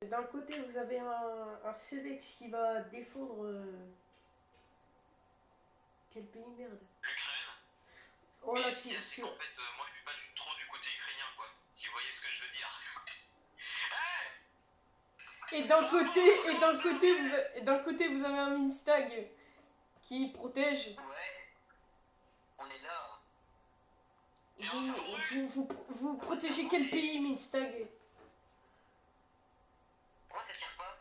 d'un côté, vous avez un CEDEX qui va défendre... Quel pays, merde. L'Ukraine. Oh Mais là, ce qu'il y a, c'est qu'en fait, moi je suis pas trop du côté ukrainien, quoi. Si vous voyez ce que je veux dire. Et d'un côté, vous avez un Minstag qui protège. Ouais, on est là. Vous protégez quel pays, Minstag? Pourquoi ça tire pas?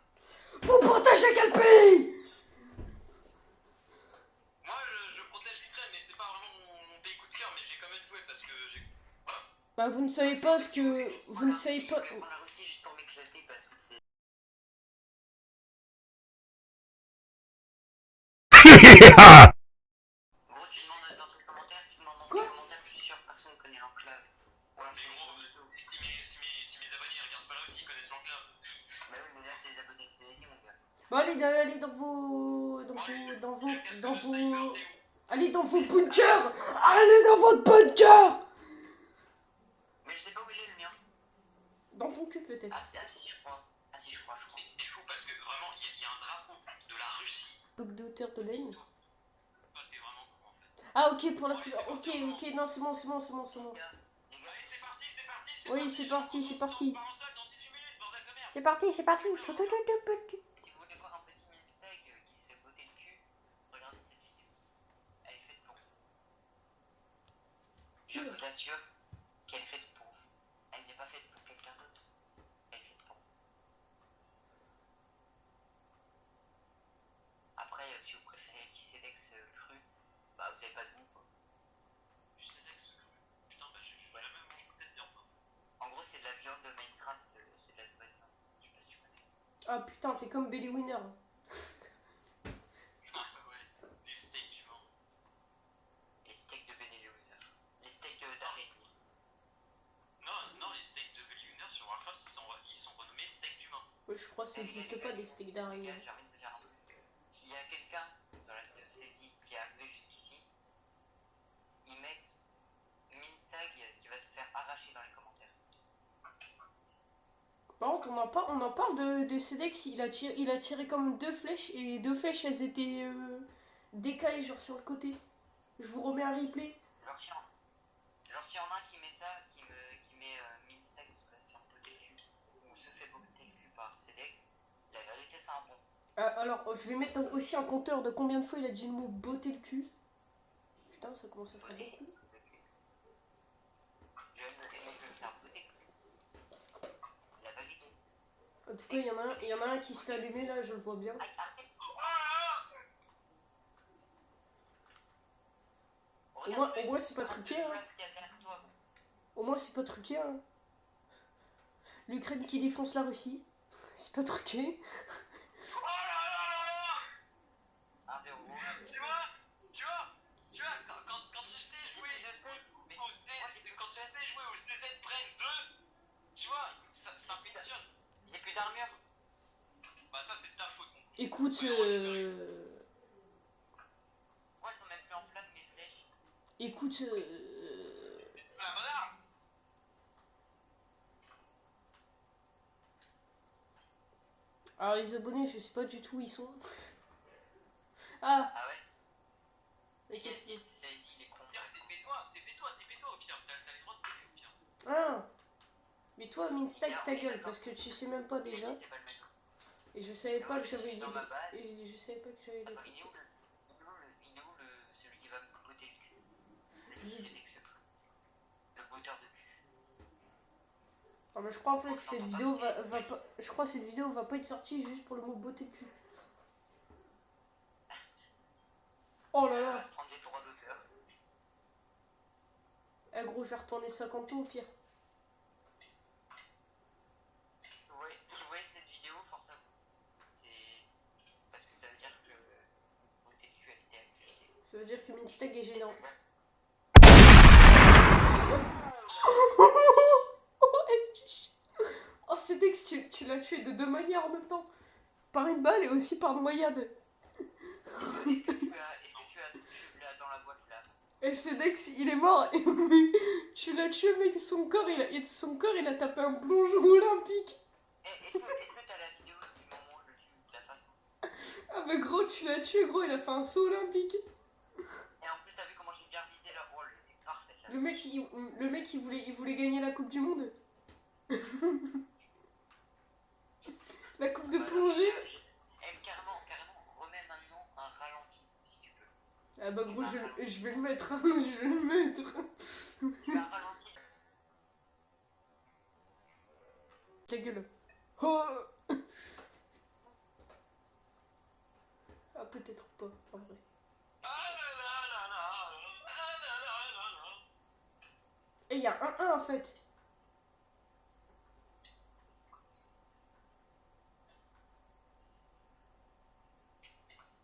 Vous protégez quel pays? Moi je protège l'Ukraine, mais c'est pas vraiment mon pays coup de cœur, mais j'ai quand même joué parce que j'ai. Voilà. Bah, vous ne savez pas ce que... Vous ne savez pas... Je vais prendre la Russie juste pour m'éclater parce que c'est. Gros, tu demandes dans tes commentaires, tu demandes dans tes commentaires, je suis sûr que personne connaît l'enclave. Ou alors c'est gros, si mes abonnés regardent Fallout, ils connaissent l'enclave. Bah oui, mais là c'est les abonnés de Célésie, mon gars. Bon, allez dans vos... Allez dans vos bunkers. Allez dans votre bunker. Mais je sais pas où il est le mien. Dans ton cul, peut-être. Ah si, je crois. C'est fou parce que vraiment, il y a un drapeau de la Russie. Bloc de hauteur de laine. Toi, t'es vraiment con en fait. Ah, ok, pour la couleur. Ok, non, c'est bon. Les gars, allez, Oui, c'est parti. Parental dans 18 minutes, bordel de merde. C'est parti. Si vous voulez voir un petit Minstag qui se fait botter le cul, regardez cette vidéo. Elle est faite pour vous. Je vous assure qu'elle est faite pour vous. Elle n'est pas faite pour quelqu'un d'autre. Elle est faite pour vous. Après, si vous préférez le petit Cedex cru, bah vous avez pas de goût quoi. Du Cedex cru. Putain, bah j'ai jamais mangé de cette viande. En gros, c'est de la viande de Minecraft, c'est de la nouvelle viande. Je sais pas si tu connais. Ah putain, t'es comme Belly Winner. Ouais, les steaks d'humain. Les steaks de Benelux. Les steaks d'araignée. Non, les steaks de Benelux sur Warcraft, ils sont renommés steaks d'humain. Ouais, je crois que ça n'existe pas des steaks d'araignée. J'ai envie de te dire un truc. S'il y a quelqu'un dans la vidéo saisie qui est arrivé jusqu'ici, ils mettent Minstag qui va se faire arracher dans les commentaires. Par contre, on en parle de Cedex, il a tiré comme deux flèches, et les deux flèches, elles étaient décalées, genre sur le côté. Je vous remets un replay. Genre s'il y en a un qui met ça, qui met Minstag qui va se faire botter le cul, ou se fait botter le cul par Cedex, la vérité c'est un bon. Alors, je vais mettre aussi un compteur de combien de fois il a dit le mot botter le cul. Putain, ça commence à faire beaucoup. En tout cas, il y en a un qui se fait allumer là, je le vois bien. Au moins c'est pas truqué, hein. Au moins, c'est pas truqué, hein. L'Ukraine qui défonce la Russie. C'est pas truqué. Tu vois, quand tu sais jouer au DZ Brain 2, tu vois, ça m'impressionne. J'ai plus d'armure. Bah ça c'est de ta faute. Écoute, Moi elles sont même plus en flamme mes flèches. écoute, Ah voilà. alors les abonnés, je sais pas du tout où ils sont. Ah Ah ouais. mais qu'est-ce que... Il est con. Tais-toi au pire. T'as le droit de te au pire. Ah mais toi, Minstag, ta gueule, parce que tu sais même pas déjà. Et je savais pas que j'avais les deux. Et je savais pas que j'avais les deux. Il est où celui qui va me botter le cul? Le botteur de cul. Ah mais je crois en fait que cette vidéo va pas... Je crois que cette vidéo va pas être sortie juste pour le mot beauté de cul. Oh là On là. va se prendre des droits d'auteur. Eh gros, je vais retourner 50 ans au pire. Ouais, si vous voyez cette vidéo, forcément. C'est parce que ça veut dire que beauté de cul a été acceptée. Ça veut dire que Minstag est gênant. Oh c'est Dex, tu l'as tué de deux manières en même temps. Par une balle et aussi par noyade. Est-ce que tu l'as dans la boîte là? Et c'est Dex, il est mort. Et tu l'as tué mec, son corps il a tapé un plongeon olympique. Est-ce que t'as tu l'as tué, gros, il a fait un saut olympique. Et en plus, t'as vu comment j'ai bien visé là? Oh, elle était parfaite là. Le mec il voulait gagner la Coupe du Monde. La coupe de plongée. Carrément, remets maintenant un ralenti, si tu peux. Ah bah gros, je vais le mettre, hein, je vais le mettre. Tu as un ralenti. Ta gueule. Oh. Ah peut-être pas, en vrai. Et il y a 1-1 en fait.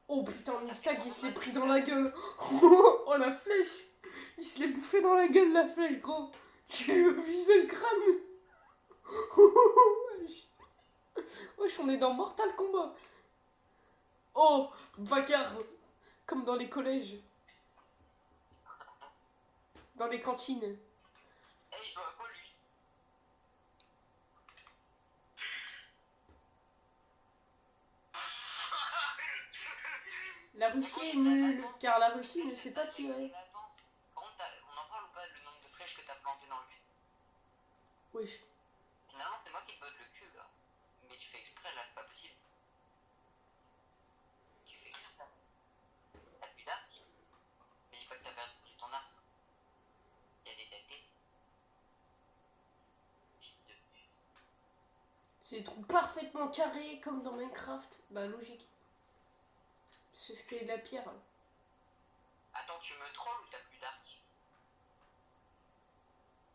Oh putain, Mistag il se l'est pris dans la gueule. Oh la flèche. Il se l'est bouffé dans la gueule la flèche, gros. J'ai visé le crâne. Wesh. Wesh, on est dans Mortal Kombat. Oh, bagarre. Comme dans les collèges. Dans les cantines. Eh, il joue à quoi lui? La Russie est nulle, car la Russie ne sait pas tirer. Par contre, on en parle ou pas le nombre de flèches que t'as planté dans le cul? Wesh. Finalement, c'est moi qui te botte le cul là. Mais tu fais exprès là, c'est pas possible. Tu fais exprès. T'as plus d'arc? Mais dis pas que t'as perdu ton arc. Y'a des têtes. C'est des trous parfaitement carrés comme dans Minecraft. Bah logique. C'est ce que est de la pierre. Attends, tu me trolls ou t'as plus d'arc?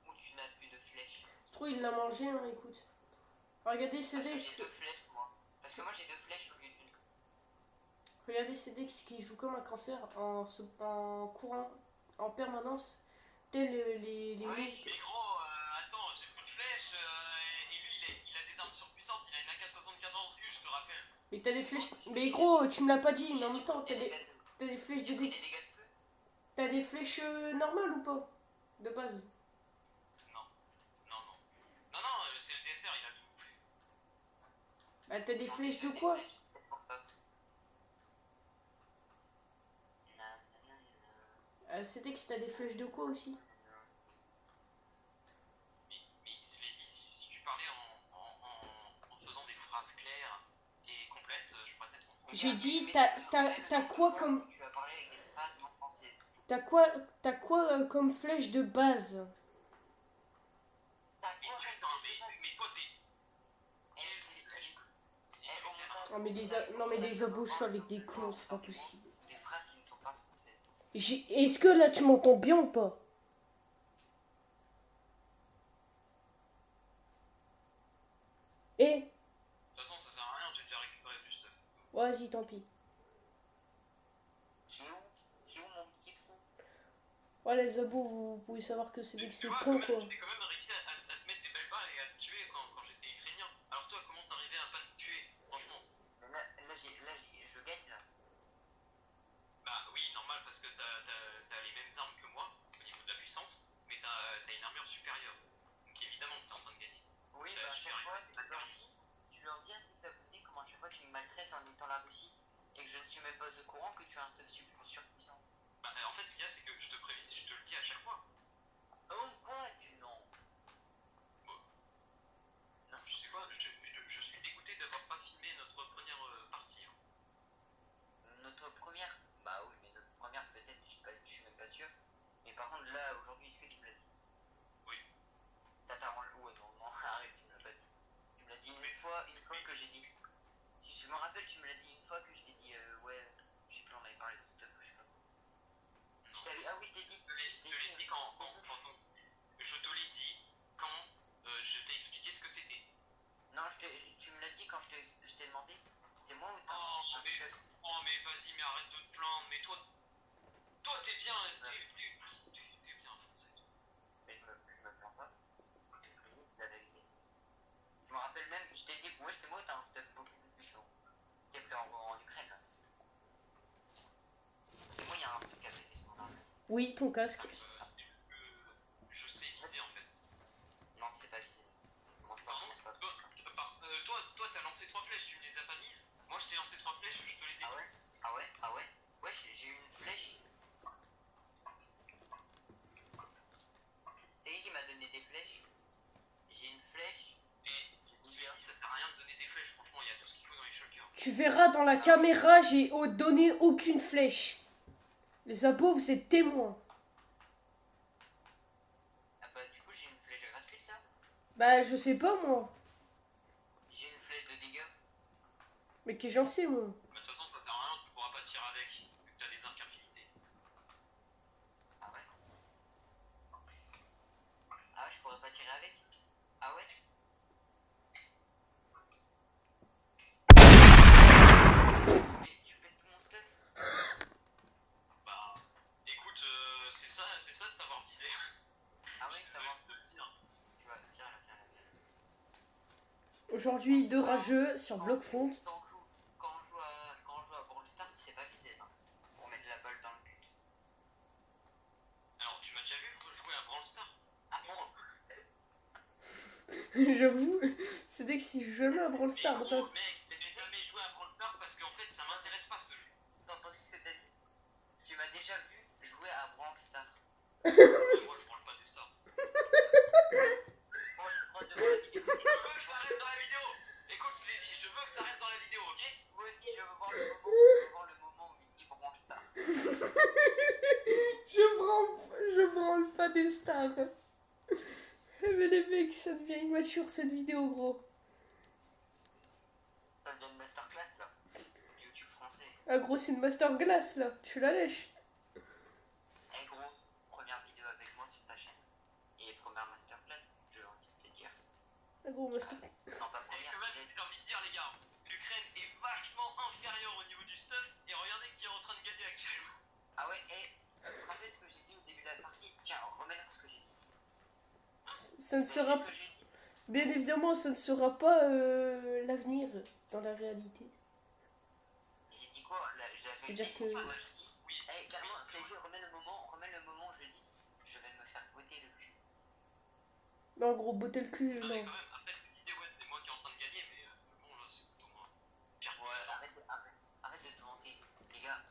Ou tu n'as plus de flèches? Je trouve il l'a mangé, hein, écoute. Regardez Parce que Cedex. j'ai deux flèches moi. Parce que moi j'ai deux flèches au lieu d'une. Regardez Cedex qui joue comme un cancer en courant en permanence. Tel les Oui, loups. mais gros, attends, j'ai plus de flèches, et lui, il a des armes surpuissantes, il a une AK-74U, je te rappelle. Mais t'as des flèches. Mais gros, tu me l'as pas dit, mais en même temps, t'as des flèches de Des dé... dégâts de feu? T'as des flèches normales ou pas? De base. Non, c'est le dessert, il a tout bouffé. Bah t'as des flèches de quoi? C'est pour ça. Cedex, t'as des flèches de quoi aussi? Mais si tu parlais en faisant des phrases claires et complètes, je pourrais peut-être comprendre. J'ai dit, t'as quoi comme. Tu as parlé avec des phrases non françaises. T'as quoi comme flèche de base? T'as Mais quoi putain, mais toi, t'es. Non mais les embauches avec des cons, c'est pas possible. Des phrases qui ne sont pas françaises. Est-ce que là tu m'entends bien ou pas? Eh? De toute façon, ça sert à rien, j'ai déjà récupéré du stuff. Vas-y, tant pis. Qui est où mon petit trou? Ouais, les abos, vous pouvez savoir que c'est des Tu vois, cons quoi. j'ai quand même réussi à te mettre des belles balles et à te tuer quand j'étais ukrainien. Alors toi, comment t'arrivais à pas te tuer, franchement? Là, je gagne là. Bah oui, normal, parce que t'as les mêmes armes que moi, au niveau de la puissance, mais t'as une armure supérieure. Donc évidemment que t'es en train de gagner. Oui, bah à chaque fois, tu leur dis à tes abonnés comment à chaque fois tu me maltraites en étant la Russie et que je ne suis même pas au courant que tu as un stuff surpuissant. Bah en fait, ce qu'il y a, c'est que je te le dis à chaque fois. Oh, quoi? Non. Non, je sais pas, je suis dégoûté d'avoir pas filmé notre première partie. Hein. Notre première? Bah oui, mais notre première peut-être, je suis même pas sûr. Mais par contre, là, aujourd'hui, est-ce que tu me l'as dit? Oui. Ça t'arrange? Ouais, non, arrête, tu me l'as pas dit. Tu me l'as dit une fois que j'ai dit. Si je me rappelle, tu me l'as dit une fois que je t'ai dit, ouais, je sais plus, on avait parlé de stuff, je sais pas. Ah oui, je t'ai dit. Je te l'ai dit quand je te l'ai dit quand je t'ai expliqué ce que c'était. Non, tu me l'as dit quand je t'ai demandé. C'est moi ou t'as Mais vas-y, mais arrête de te plaindre. Mais toi t'es bien, t'es bien français. Mais je me plains pas. C'est la vérité. Je me rappelle même, je t'ai dit, ouais, c'est moi ou t'as un stuff beaucoup plus puissant. Qui a fait en Ukraine là. C'est moi, il y a un truc qui a pété sur mon arme. Oui, ton casque. Je sais viser en fait. Non, c'est pas visé. Commence pas, Par commence pas. contre, toi t'as lancé 3 flèches, tu me les as pas mises. Moi je t'ai lancé 3 flèches, je te les ai Ah ouais? mises. Ah Tu verras dans la caméra, j'ai donné aucune flèche. Les abos, vous êtes témoins. Ah bah du coup j'ai une flèche gratuite là. Bah, je sais pas, moi. J'ai une flèche de dégâts. Mais que j'en sais, moi. Mais de toute façon, ça sert à rien, tu pourras pas tirer avec, vu que t'as des arcs infinités. Ah ouais. Ah ouais, je pourrais pas tirer avec. Ah ouais. Mais tu fais tout mon stuff. Bah, écoute, c'est ça de savoir viser. Ah ouais, ça va. De le dire. Tu vois, viens là, viens là, viens là. Aujourd'hui, deux rageux sur bloc front. Quand on joue à Brawl Stars, c'est pas viser là. Pour mettre la balle dans le but. Alors, tu m'as déjà vu jouer à Brawl Stars? Ah bon? J'avoue, c'est dès que si je jamais à Brawl Stars. Mais gros, mec, j'ai jamais joué à Brawl Stars parce qu'en fait, ça m'intéresse pas ce jeu. T'as entendu ce que t'as dit? Tu m'as déjà vu jouer à Brawl Stars. Moi, je branle pas des stars. Bon, je prends devant la vidéo. Je veux que ça reste dans la vidéo. Écoute, Slézy, je veux que ça reste dans la vidéo, ok? Moi aussi, je veux voir le moment où il dit Brawl Stars. Je branle pas des stars. Mais les mecs, ça devient immature cette vidéo, gros. Ça devient une masterclass là. YouTube français. Ah, gros, c'est une masterclass là. Tu la lèches. Eh gros, première vidéo avec moi sur ta chaîne. Et première masterclass, j'ai envie de te dire. Ah, gros, master. Non, pas Et première, quand même, j'ai envie de dire, les gars, l'Ukraine est vachement inférieure au niveau du stuff. Et regardez qui est en train de gagner actuellement. Ah ouais, rappelle ce que j'ai dit au début de la partie. Tiens, remets-moi ce que j'ai dit. Ça ne sera. Ce que j'ai dit. Bien évidemment, ça ne sera pas l'avenir dans la réalité. J'ai dit quoi là, C'est-à-dire que- Moi, j'ai dit. Carrément, Slézy, remets le moment où je dis. Je vais me faire botter le cul. Non, gros, botter le cul, Non, mais non. quand même, après, tu disais, ouais, c'était moi qui est en train de gagner, mais bon, là, c'est plutôt moi. Pire. Ouais, arrête de te vanter. Les gars,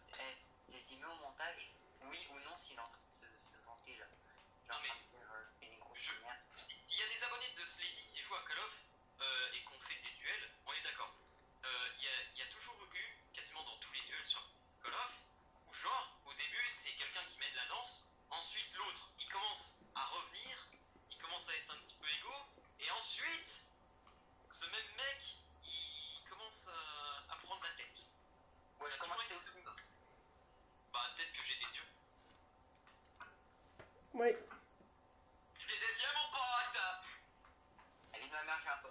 j'ai dit, mets au montage, oui ou non, s'il est en train de se vanter là. Il est en train de faire une grosse merde. Il y a des abonnés de Slézy qui jouent à Call of et qu'on fait des duels, on est d'accord. Il y a toujours eu, quasiment dans tous les duels sur Call of, où genre, au début, c'est quelqu'un qui met de la danse, ensuite l'autre, il commence à revenir, il commence à être un petit peu égaux, et ensuite, ce même mec, il commence à prendre la tête. Ouais, je commence aussi. Bah, peut-être que j'ai des yeux. Ouais. J'ai des yeux, mon pote! Allez, ma mère, j'ai un peu.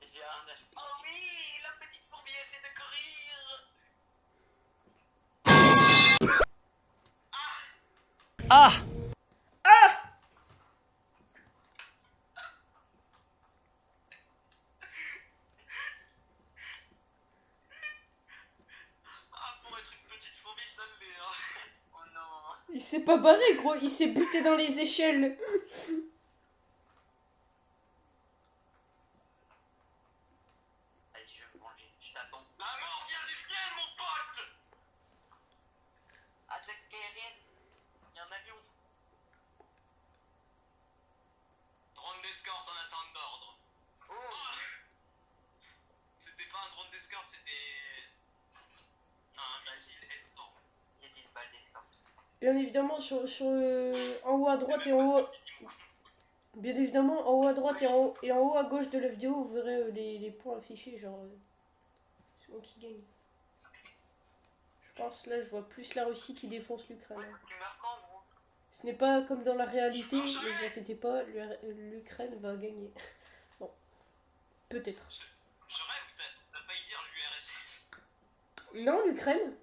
J'ai un âge. Oh oui, la petite fourmi essaie de courir! Ah! Ah, pour être une petite fourmi, ça l'est, hein! Oh non. Il s'est pas barré, gros. Il s'est buté dans les échelles. Vas-y, je vais me venger. Je t'attends. La mort vient du ciel, mon pote! Attaque aérienne. Il y a un avion. Drone d'escorte en attente d'ordre. Oh. C'était pas un drone d'escorte, c'était un missile escorte. C'était une balle d'escorte. Bien évidemment, en haut à droite et en haut. Bien évidemment, en haut à droite et en haut à gauche de la vidéo, vous verrez les points affichés, genre. C'est moi qui gagne. Je pense là, je vois plus la Russie qui défonce l'Ukraine. Ouais, tu meurs quand, gros? Ce n'est pas comme dans la réalité, ne vous inquiétez pas, l'Ukraine va gagner. Bon, peut-être. Je rêve, t'as failli dire l'URSS. Non, l'Ukraine.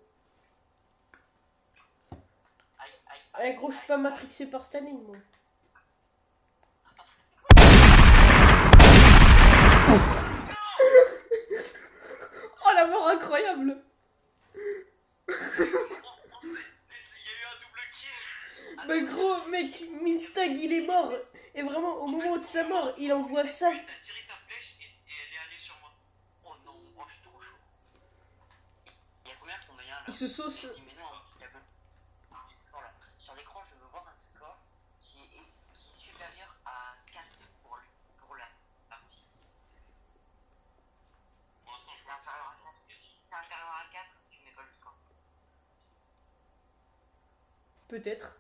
Aïe, aïe. Eh gros, je suis pas matrixé par Staline, moi. Oh la mort incroyable! Il y a eu un double kill. Bah gros, mec, Minstag il est mort. Et vraiment, au moment de sa mort, il envoie ça. T'as tiré ta flèche et elle est allée sur moi. Oh non, oh, je suis trop chaud. Il y a combien de combien là? Il se sauce. Dis, mais non, un petit tableau. Voilà. Sur l'écran, je veux voir un score qui est supérieur à 4 pour la Russie. Pour l'instant, je C'est un vois Peut-être.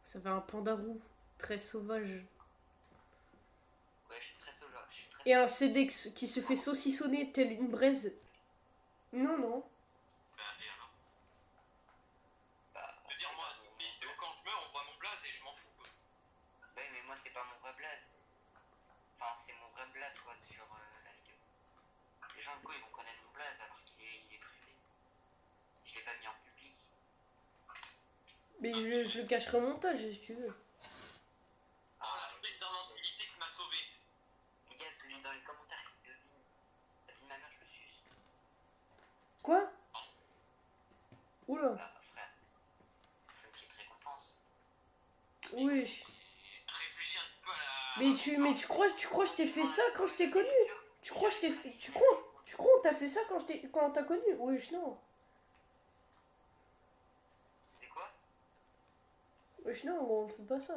Ça fait un panda roux. Très sauvage. Ouais, je suis très sauvage. Je suis très Et un Cedex qui se fait saucissonner telle une braise. Non, non. Bah, et alors? Bah, Je veux dire, moi, les vidéos, quand je meurs, on voit mon blaze et je m'en fous, quoi. ouais, mais moi, c'est pas mon vrai blaze. Enfin, c'est mon vrai blaze, quoi, sur la vidéo. Les gens, du coup, ils vont connaître mon blaze alors il est privé. Je l'ai pas mis en public. Mais je le cacherai au montage si tu veux. Oh, la bête d'invincibilité qui m'a sauvé. Les gars, celui dans les commentaires qui devine. La vie de ma mère, je le suce. Quoi? Oula. Bah, frère, fais une petite récompense. Oui. Réfléchis un peu à la... Mais tu crois que je t'ai fait ça quand je t'ai connu? Tu crois que je t'ai fait... Tu crois on t'a fait ça quand on t'a connu? Oui, non. C'est quoi? Oui, non, on ne fait pas ça.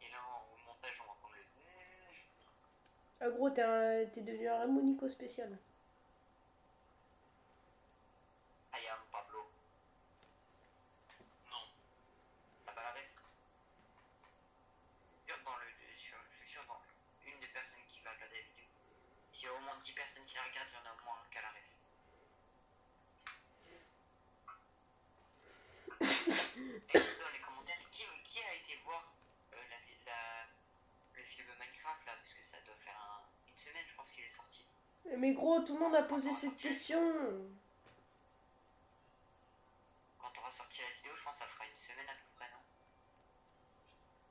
Et là, au montage, on va entendre le... Ah gros, t'es devenu un Ramonico spécial. I am Pablo. Non. Ah bah arrête. Je suis sûr dans une des personnes qui va regarder la vidéo. S'il y a au moins 10 personnes qui la regardent, il y en a au moins un qui a la ref. Et dans les commentaires, qui a été voir le film Minecraft là? Parce que ça doit faire une semaine, je pense qu'il est sorti. Mais gros, tout le monde a posé cette question. Quand on aura sorti la vidéo, je pense que ça fera une semaine à peu près, non?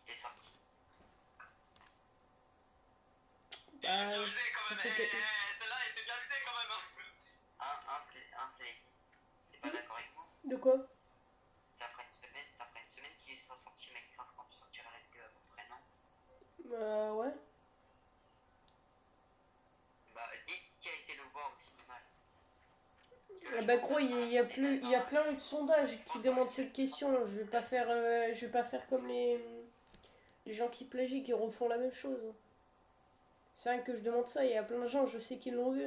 Il est sorti. Bah, Bien visé, quand ça même. fait... Celle-là était bien visée, quand même. Un Slazy. T'es pas d'accord avec moi? De quoi? Ça fera une semaine qu'il sera sorti Minecraft quand tu sortiras la vidéo à peu près, non? Ouais. Bah, dis qui a été le voir au cinéma. Ah bah gros, il y a plein de sondages qui demandent cette question. Je vais pas faire comme les gens qui plagient, qui refont la même chose. C'est rien que je demande ça, il y a plein de gens, je sais qu'ils l'ont vu.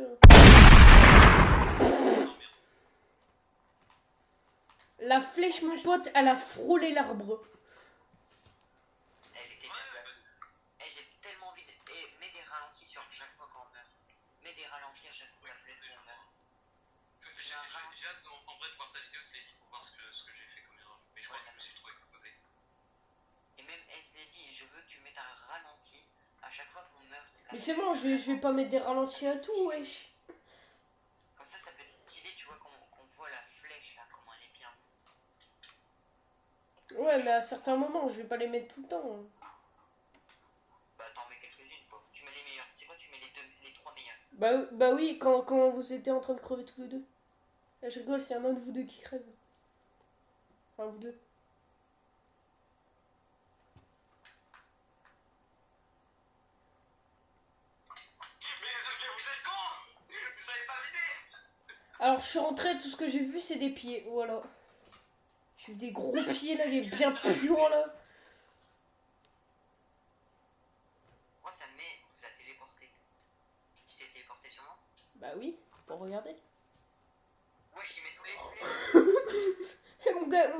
La flèche, mon pote, elle a frôlé l'arbre. Elle était bien placée. J'ai tellement envie de... mets des ralentis sur chaque fois qu'on meurt. Mets des ralentis à chaque fois la flèche qu'on meurt. J'ai hâte en vrai de voir ta vidéo Slazy pour voir ce que j'ai fait comme erreur. Mais je crois que je me suis trop exposé. Et même Slazy, je veux que tu mettes un ralenti à chaque fois qu'on meurt. Mais c'est bon, je vais pas mettre des ralentis à tout, wesh. Comme ça peut être stylé, tu vois, qu'on voit la flèche là, comment elle est bien. Ouais, mais à certains moments, je vais pas les mettre tout le temps. Bah t'en mets quelques-unes, quoi. Tu mets les meilleures. C'est quoi, tu mets les 3 meilleures. Bah oui, quand vous étiez en train de crever tous les deux. Là, je rigole, c'est un de vous deux qui crève. Enfin, vous deux. Mais vous êtes cons! Vous savez pas viser! Alors, je suis rentrée, tout ce que j'ai vu, c'est des pieds. Voilà. J'ai vu des gros pieds, là, des bien puants, là. Moi, ça vous a téléporté. Tu t'es téléporté sur moi? Bah oui, pour regarder. Ouais, j'y mets tous les flèches. Hey, mon gars,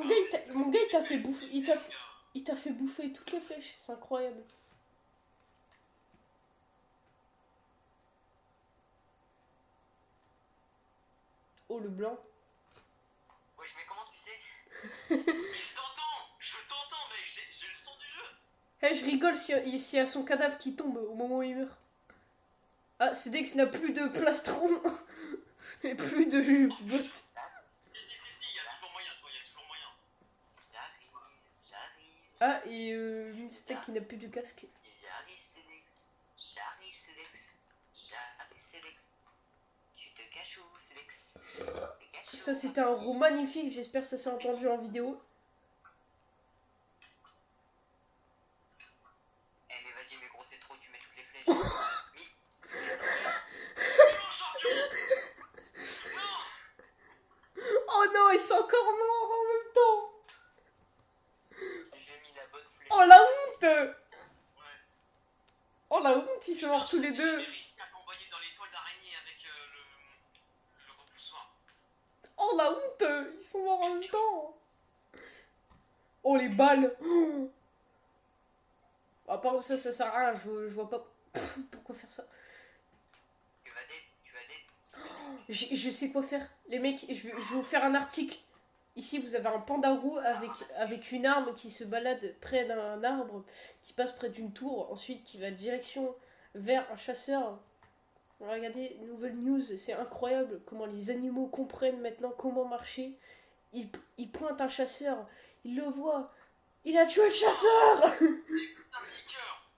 il t'a fait bouffer. Il t'a fait bouffer toutes les flèches. C'est incroyable. Oh, le blanc. Ouais, mais comment tu sais? Je t'entends, mec, j'ai le son du jeu. Hey, je rigole s'il y a son cadavre qui tombe au moment où il meurt. Ah, c'est dès que n'a plus de plastron. Et plus de bottes. Si, il y a toujours moyen, il y a toujours moyen. J'arrive. Ah, et Mystek qui n'a plus de casque. J'arrive, Cédex. Tu te caches où, Cédex? Ça, c'était un roux magnifique. J'espère que ça s'est entendu en vidéo. Eh, mais vas-y, mais gros, c'est trop, tu mets toutes les flèches. Mais... Non, champion! Non! Oh non, ils sont encore morts en même temps. J'ai mis la bonne flèche. Oh la honte! Ouais. Oh la honte, S'ils sont morts tous les deux. J'ai réussi à t'envoyer dans les toiles d'araignée avec le repoussoir. Oh la honte. Ils sont morts en même temps. Oh les balles. Ah par contre ça sert à rien. Je vois pas pourquoi faire ça. Tu vas dead. Je sais quoi faire. Les mecs, je vais vous faire un article. Ici, vous avez un panda roux avec une arme qui se balade près d'un arbre, qui passe près d'une tour, ensuite qui va direction vers un chasseur. Regardez, nouvelle news, c'est incroyable comment les animaux comprennent maintenant comment marcher. Il pointe un chasseur, il le voit, il a tué le chasseur. Un petit cœur.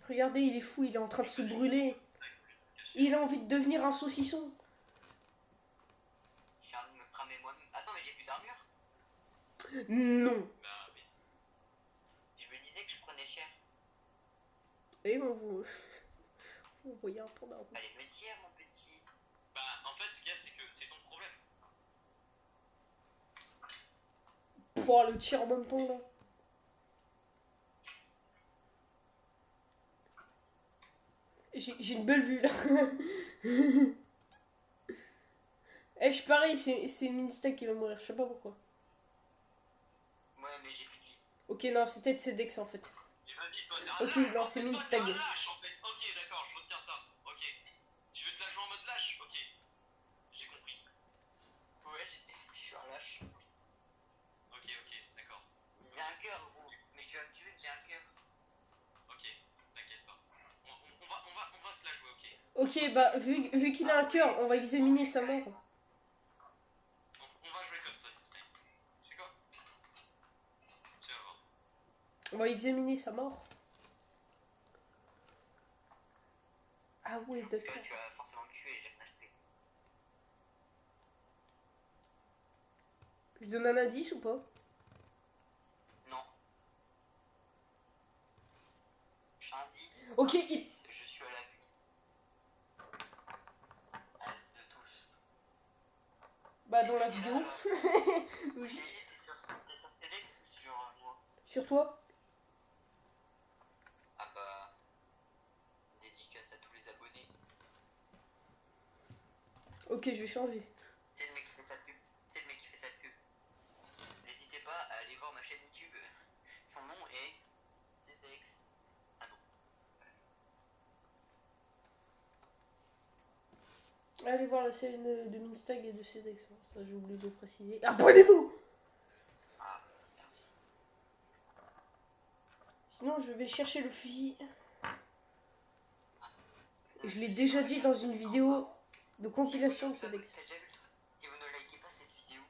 Regardez, il est fou, il est en train de se brûler. Il a envie de devenir un saucisson. J'ai envie de me cramer moi-même. Attends, mais j'ai plus d'armure. Non. Bah oui. Je me disais que je prenais cher. Et on voyait un panda roux. Allez, me dire, mon petit. Bah en fait ce qu'il y a c'est que c'est ton problème. Pouah, le tir en même temps là. J'ai une belle vue là. Eh, je parie, c'est Minstack qui va mourir, je sais pas pourquoi. Ouais, mais j'ai plus de vie. Ok, non, c'est peut-être Cedex en fait. Et vas-y, toi t'es un Ok, lâche. non, En c'est fait, toi, Minstag. t'es un lâche en fait. Ok, d'accord, je retiens ça. Ok. Tu veux te la jouer en mode lâche. Ok. J'ai compris. Ouais, je suis un lâche. Ok, d'accord. J'ai un cœur, gros. Mais tu vas me tuer, j'ai un cœur. Ok, t'inquiète pas. On va se la jouer, ok. Ok, bah, vu qu'il a un cœur, on va examiner sa mort. On va jouer comme ça, Disney. C'est quoi? Tu vas voir. On va examiner sa mort. Ah ouais, Parce que d'accord. là, tu vas forcément me tuer, j'ai rien acheté. Je donne un indice ou pas? Non. Indice. Ok, indice, je suis à la vue. De tous. Bah, dans la vidéo. J'ai Logique. dit, t'es sur TEDx ou sur moi? Sur toi? Ah bah. Dédicace à tous les abonnés. Ok, je vais changer. C'est le mec qui fait sa pub. N'hésitez pas à aller voir ma chaîne YouTube. Son nom est TEDx. Ah non. Allez voir la scène de Minstag et de Cedex. hein. Ça, j'ai oublié de le préciser. Abonnez-vous! Ah, merci. Sinon, je vais chercher le fusil. Je l'ai déjà dit dans une vidéo de compilation de Cedex. T'as déjà vu le truc? Si vous ne likez pas cette vidéo,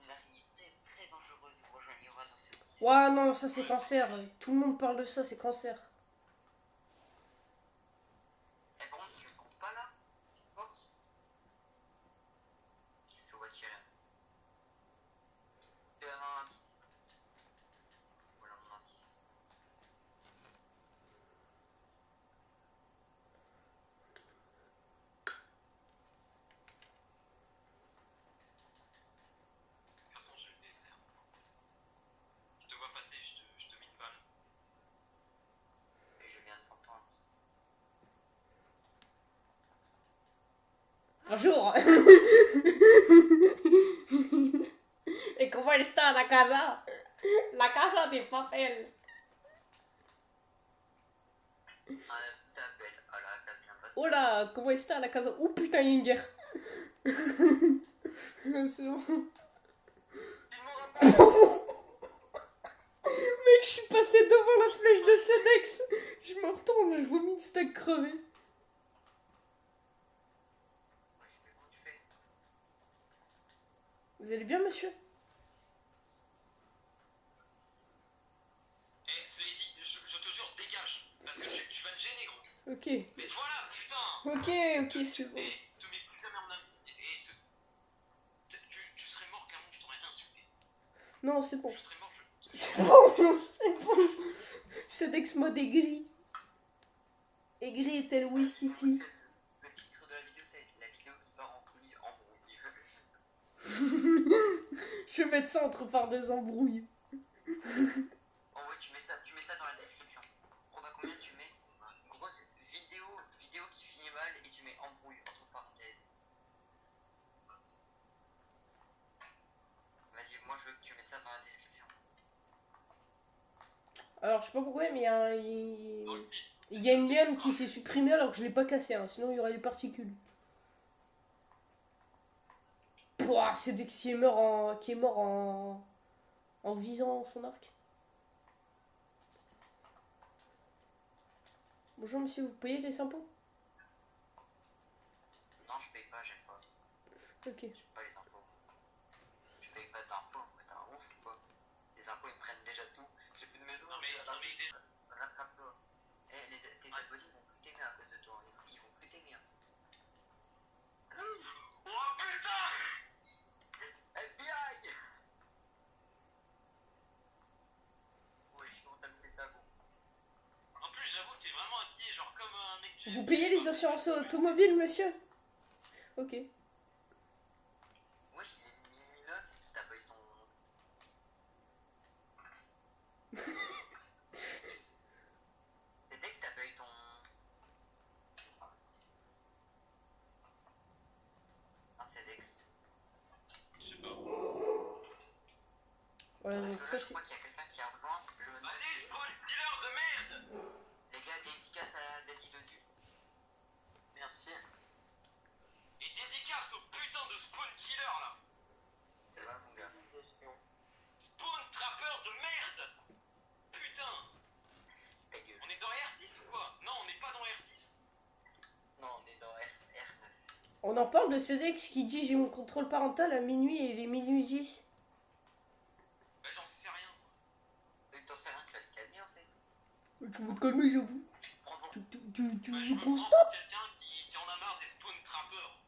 une araignée très dangereuse vous rejoignera dans ce lycée. Ouais, non, ça c'est cancer. Tout le monde parle de ça, c'est cancer. Eh bon, tu ne comptes pas là? Ok. Je te vois tirer. Tu vas avoir un indice. Voilà mon indice. De toute façon, je le désert. Je te vois passer, je te mets une balle. Et je viens de t'entendre. Bonjour. Et comment está la casa? La casa de papel. Ah, t'appelles à la case d'impasse. Hola, comment está la casa? Oh putain, il y a une guerre. C'est bon. Mec, je suis passé devant la flèche de Cedex. Je me retourne, je vois Minstack crever. Comment tu fais? Vous allez bien, monsieur? Eh, Slazy, je te jure, dégage. Parce que tu vas te gêner, gros. Ok. Mais voilà, putain. Ok, c'est bon. Eh, te mets plus jamais en avis. Eh, tu serais mort carrément, je t'aurais insulté. Non, c'est bon. Je serais mort, C'est bon, c'est bon. Cedex mode aigri. Aigri est tel Wistiti. Le titre de la vidéo, c'est la vidéo qui part en couille en brouille. Je vais mettre ça entre par des embrouilles. En Alors, je sais pas pourquoi, mais Dans le pit. il y a une liane qui s'est supprimée alors que je l'ai pas cassée, hein, sinon il y aurait des particules. Pouah, c'est Dex qui est mort en visant son arc. Bonjour monsieur, vous payez les impôts? Non, je paye pas, j'aime pas. Ok. J'aime pas les impôts. Je paye pas d'impôts, t'es un ouf ou quoi? Les impôts ils me prennent déjà tout. J'ai plus de maison. Non mais déjà... Rattrape-toi. Tes abonnés vont plus t'aimer à cause de toi. Ils vont plus t'aimer. Hein. Oh putain! FBI! Ouais, je suis content de faire ça, bon. En plus, j'avoue que t'es vraiment habillé genre comme un mec... Vous payez les assurances automobiles, monsieur? Ok. Wesh, il est minuit 9, t'as pas eu son... C'est Dex, t'as pas eu ton... Ah, c'est Dex. Je sais pas. Voilà, Parce donc que ça là, je c'est... crois qu'il y a quelqu'un qui a rejoint. Je me demande Vas-y, si... spawn dealer de merde! Les gars, dédicace à Daddy Dodu. Merci. Et dédicace au putain de spawn killer là! C'est vrai, mon gars. Spawn trapper de merde! Putain! Ta gueule. On est dans R10 ou quoi? Non, on n'est pas dans R6. Non, on est dans R9. On en parle de CDX qui dit j'ai mon contrôle parental à minuit et il est minuit 10. Bah j'en sais rien. Mais t'en sais rien, tu vas te calmer en fait. Tu veux te calmer, j'avoue. Prends bon. Tu Bah, je veux me qu'on prends stoppe? pour quelqu'un qui en a marre des spawn trappers.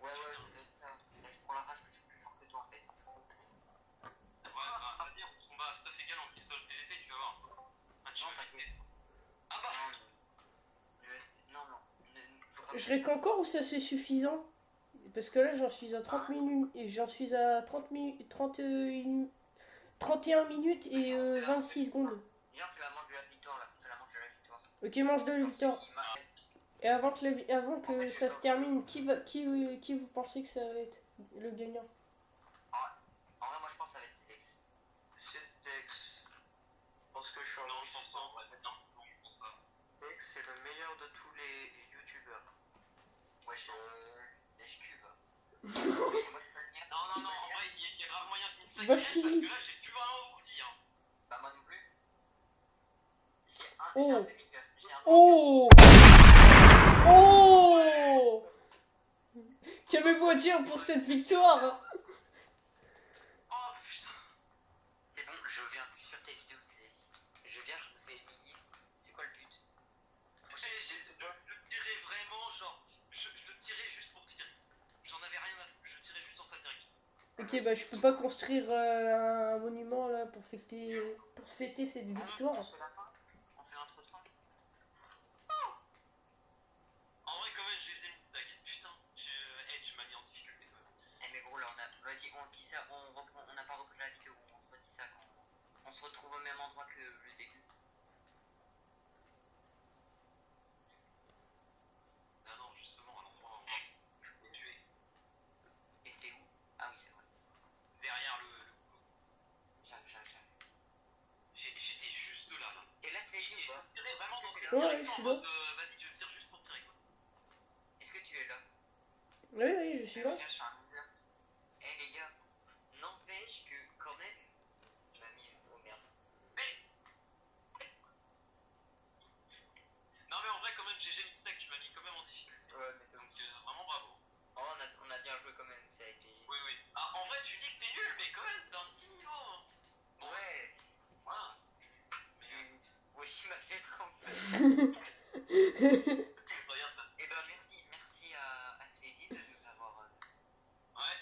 Ouais, ça doit être ça. Là, je prends la rage que je suis plus fort que toi en fait. Ouais, bah, vas-y, on va stuff égal en pistol PVP, tu vas voir. Ah, tu Non, vas t'inquiète. t'inquiète. Ah bah! Non. Faut pas Je règle encore ou ça c'est suffisant? Parce que là j'en suis à 30 minutes et j'en suis à 31 minutes et 26 secondes. Viens, fais la manche de la victoire là. Fais la manche de la victoire. Ok, mange de la victoire. Et avant que ça se termine, qui vous pensez que ça va être le gagnant? En vrai, moi je pense que ça va être Dex. C'est Dex. Parce que je suis Non, je pense pas, en vrai. Non, je pense pas. Dex, c'est le meilleur de tous les youtubeurs. Wesh, lèche cube. Non, en vrai, il y a grave moyen de mixer Vache parce qui que rit. là, j'ai plus vraiment beaucoup dit, hein. Bah, moi non plus. J'ai Oh. un demi-cœur. J'ai un Oh! Oh! Qu'avez-vous à dire pour cette victoire? Oh putain! C'est bon, je viens sur tes vidéos, je viens, je me fais éliminer. C'est quoi le but? Je le tirais vraiment, genre. Je le tirais juste pour tirer. J'en avais rien à foutre, je tirais juste dans sa direction. Ok, bah je peux pas construire un monument là pour fêter cette victoire. On fait la fin. On fait l'intro de fin. En vrai, quand même, j'ai mis une tag. Putain, Edge m'a mis en difficulté quand même. Eh mais gros là vas-y on se dit ça, on n'a pas repris la vidéo, on se redit ça quand on se retrouve au même endroit que le début. Ah non, justement, à l'endroit où on est tué. Et c'est où? Ah oui c'est vrai. Derrière le couteau. J'arrive. J'étais juste là. Et là c'est Et lui ou pas? je tirais vraiment dans cette Ouais, direction je suis en là. mode vas-y, je tire juste pour tirer quoi. Est-ce que tu es là? Oui, je suis là. Les gars, je suis un loser. Eh les gars, n'empêche que quand même, tu m'as mis oh merde. Non, mais en vrai, quand même, GG Mixtag, tu m'as mis quand même en difficulté. Ouais mais toi Donc, aussi. vraiment bravo. Oh on a bien joué quand même, ça a été... Oui. Ah, en vrai, tu dis que t'es nul, mais quand même, t'as un petit niveau. Hein. Bon, Ouais. voilà. Mais Ouais il m'a fait trop peur. regarde ça. Et ben merci à Céline de nous avoir Ouais.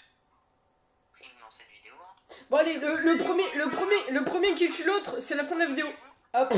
pris dans cette vidéo. Hein. Bon allez, le premier qui tue l'autre, c'est la fin de la vidéo. Hop.